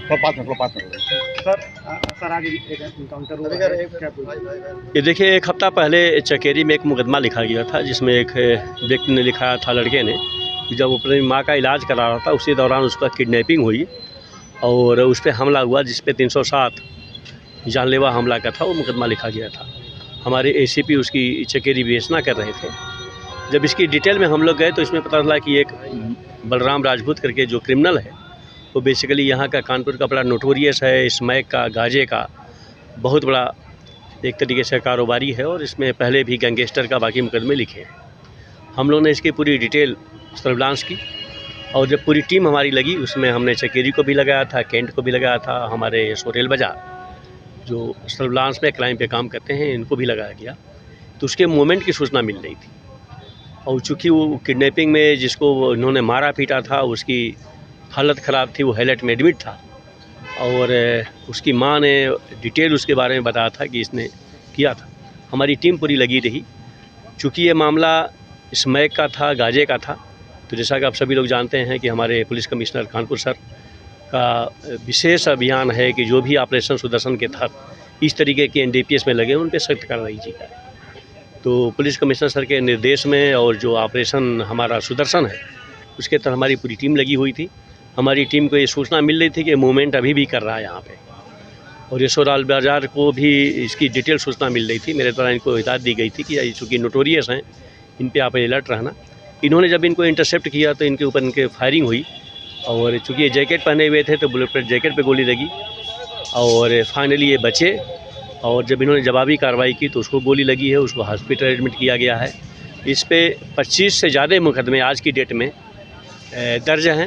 Sir आज एक encounter हुआ है, क्या बोलेंगे? ये देखिए, एक हफ्ता पहले चकेरी में एक मुकदमा लिखा गया था, जिसमें एक व्यक्ति ने लिखा था, लड़के ने, कि जब वो अपनी माँ का इलाज करा रहा था उसी दौरान उसका किडनैपिंग हुई और उस पर हमला हुआ, जिस पे 307 जानलेवा हमला का था वो मुकदमा लिखा गया था। हमारे एसीपी उसकी चकेरी विवेचना कर रहे थे। जब इसकी डिटेल में हम लोग गए तो इसमें पता चला कि एक बलराम राजपूत करके जो क्रिमिनल है वो बेसिकली यहाँ का कानपुर का बड़ा नोटोरियस है, स्मैक का, गांजे का बहुत बड़ा एक तरीके से कारोबारी है और इसमें पहले भी गैंगस्टर का बाकी मुकदमे लिखे हैं। हम लोगों ने इसकी पूरी डिटेल सर्विलांस की और जब पूरी टीम हमारी लगी उसमें हमने चकेरी को भी लगाया था, कैंट को भी लगाया था, हमारे रेल बाज़ार जो सर्विलांस में क्राइम पे काम करते हैं इनको भी लगाया गया। तो उसके मूवमेंट की सूचना मिल रही थी और चूँकि वो किडनैपिंग में जिसको इन्होंने मारा पीटा था उसकी हालत ख़राब थी, वो हाईलाइट में एडमिट था और उसकी माँ ने डिटेल उसके बारे में बताया था कि इसने किया था। हमारी टीम पूरी लगी रही। चूँकि ये मामला स्मैक का था, गांजे का था, तो जैसा कि आप सभी लोग जानते हैं कि हमारे पुलिस कमिश्नर कानपुर सर का विशेष अभियान है कि जो भी ऑपरेशन सुदर्शन के तहत इस तरीके के एनडीपीएस में लगे उन पर सख्त कार्रवाई की जाए। तो पुलिस कमिश्नर सर के निर्देश में और जो ऑपरेशन हमारा सुदर्शन है उसके तहत हमारी पूरी टीम लगी हुई थी। हमारी टीम को ये सूचना मिल रही थी कि मूवमेंट अभी भी कर रहा है यहाँ पे और रेल बाज़ार को भी इसकी डिटेल सूचना मिल रही थी। मेरे द्वारा इनको हिदायत दी गई थी कि चूँकि नोटोरियस हैं इन पे आप अलर्ट रहना। इन्होंने जब इनको इंटरसेप्ट किया तो इनके ऊपर इनके फायरिंग हुई और चूँकि ये जैकेट पहने हुए थे तो बुलेट प्रूफ जैकेट पे गोली लगी और फाइनली ये बचे और जब इन्होंने जवाबी कार्रवाई की तो उसको गोली लगी है, उसको हॉस्पिटल एडमिट किया गया है। इस पे 25 से ज़्यादा मुकदमे आज की डेट में दर्ज हैं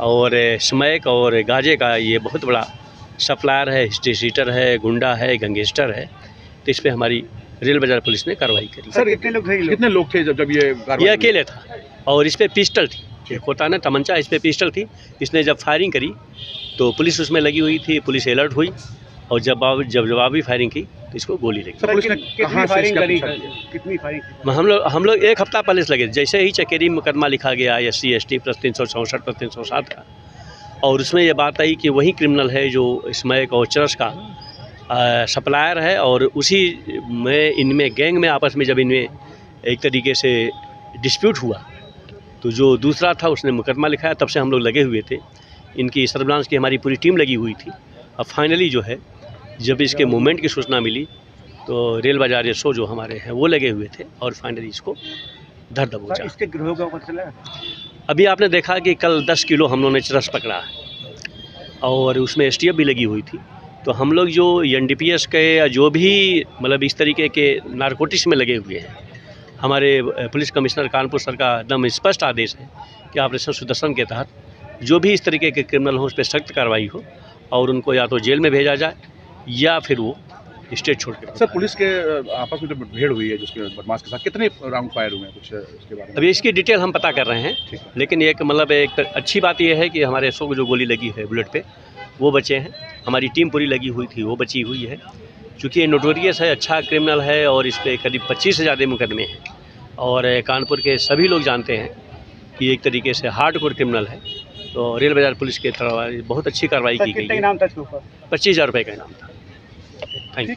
और स्मैक और गांजे का ये बहुत बड़ा सप्लायर है, डिस्ट्रीब्यूटर है, गुंडा है, गैंगस्टर है। तो इस पे हमारी रेल बाज़ार पुलिस ने कार्रवाई करी। सर कितने लोग थे जब ये अकेले था और इस पे पिस्टल थी, एक होता है ना तमंचा, इस पे पिस्टल थी। इसने जब फायरिंग करी तो पुलिस उसमें लगी हुई थी, पुलिस अलर्ट हुई और जब जवाबी फायरिंग की तो इसको गोली लगी। पुलिस ने कितनी फायरिंग करी? हम लोग एक हफ्ता पहले से लगे। जैसे ही चकेरी मुकदमा लिखा गया SC ST प्लस 364 प्लस 307 का और उसमें ये बात आई कि वही क्रिमिनल है जो स्मैक और चरस का सप्लायर है और उसी में इनमें गैंग में आपस में जब इनमें एक तरीके से डिस्प्यूट हुआ तो जो दूसरा था उसने मुकदमा लिखाया। तब से हम लोग लगे हुए थे, इनकी सर्विलांस की हमारी पूरी टीम लगी हुई थी। अब फाइनली जो है जब इसके मूवमेंट की सूचना मिली तो रेल बाज़ार SO जो हमारे हैं वो लगे हुए थे और फाइनली इसको धर दबोचा। इसके गिरोह का पता चला? अभी आपने देखा कि कल 10 किलो हम लोगों ने चरस पकड़ा है और उसमें STF भी लगी हुई थी। तो हम लोग जो NDPS के या जो भी मतलब इस तरीके के नारकोटिक्स में लगे हुए हैं, हमारे पुलिस कमिश्नर कानपुर सर का एकदम स्पष्ट आदेश है कि ऑपरेशन सुदर्शन के तहत जो भी इस तरीके के क्रिमिनल हों उस पर सख्त कार्रवाई हो और उनको या तो जेल में भेजा जाए या फिर वो स्टेट छोड़ के। सर पुलिस के आपस में जो भीड़ हुई है जिसके बदमाश के साथ कितने राउंड फायर हुए हैं, कुछ इसके बारे में? अभी इसकी डिटेल हम पता कर रहे हैं, लेकिन एक मतलब एक अच्छी बात यह है कि हमारे SO को जो गोली लगी है बुलेट पे वो बचे हैं। हमारी टीम पूरी लगी हुई थी, वो बची हुई है। चूँकि ये नोटोरियस है, अच्छा क्रिमिनल है और इस पर करीब 25 से ज़्यादा मुकदमे हैं और कानपुर के सभी लोग जानते हैं कि एक तरीके से हार्डकोर क्रिमिनल है। तो रेल बाज़ार पुलिस के तरफ बहुत अच्छी कार्रवाई की गई है। 25,000 रुपये का इनाम था। Thank you.